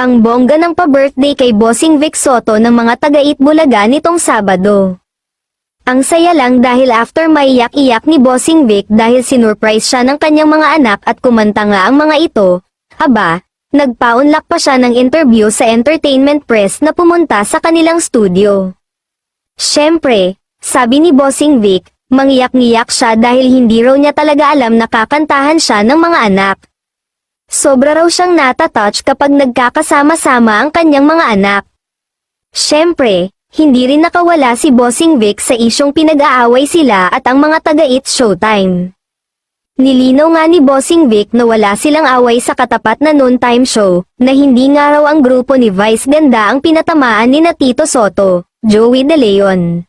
Ang bongga ng pa-birthday kay Bossing Vic Soto ng mga taga-Itbulaga nitong Sabado. Ang saya lang dahil after maiyak-iyak ni Bossing Vic dahil sinurprise siya ng kanyang mga anak at kumanta nga ang mga ito, aba, nagpaunlak pa siya ng interview sa entertainment press na pumunta sa kanilang studio. Siyempre, sabi ni Bossing Vic, mangiyak-ngiyak siya dahil hindi raw niya talaga alam na kakantahan siya ng mga anak. Sobra raw siyang natatouch kapag nagkakasama-sama ang kanyang mga anak. Siyempre, hindi rin nakawala si Bossing Vic sa isyong pinag-aaway sila at ang mga taga-It's Showtime. Nilinaw nga ni Bossing Vic na wala silang away sa katapat na noontime show, na hindi nga raw ang grupo ni Vice Ganda ang pinatamaan ni na Tito Soto, Joey De Leon.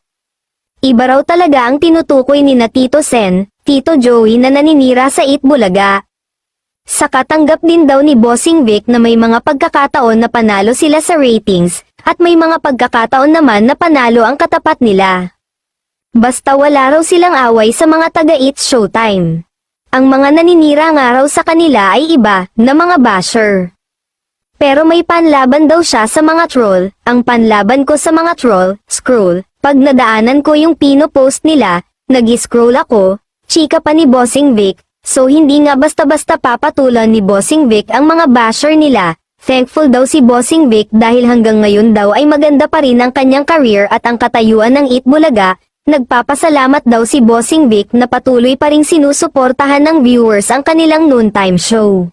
Iba raw talaga ang tinutukoy ni na Tito Sen, Tito Joey na naninira sa Itbulaga. Sakatanggap din daw ni Bossing Vic na may mga pagkakataon na panalo sila sa ratings, at may mga pagkakataon naman na panalo ang katapat nila. Basta wala raw silang away sa mga taga-It's Showtime. Ang mga naninira nga raw sa kanila ay iba, na mga basher. Pero may panlaban daw siya sa mga troll, ang panlaban ko sa mga troll, scroll, pag nadaanan ko yung pino-post nila, nag-scroll ako, chika pa ni Bossing Vic. So hindi nga basta-basta papatulan ni Bossing Vic ang mga basher nila. Thankful daw si Bossing Vic dahil hanggang ngayon daw ay maganda pa rin ang kanyang career at ang katayuan ng Itbulaga. Nagpapasalamat daw si Bossing Vic na patuloy pa ring sinusuportahan ng viewers ang kanilang noontime show.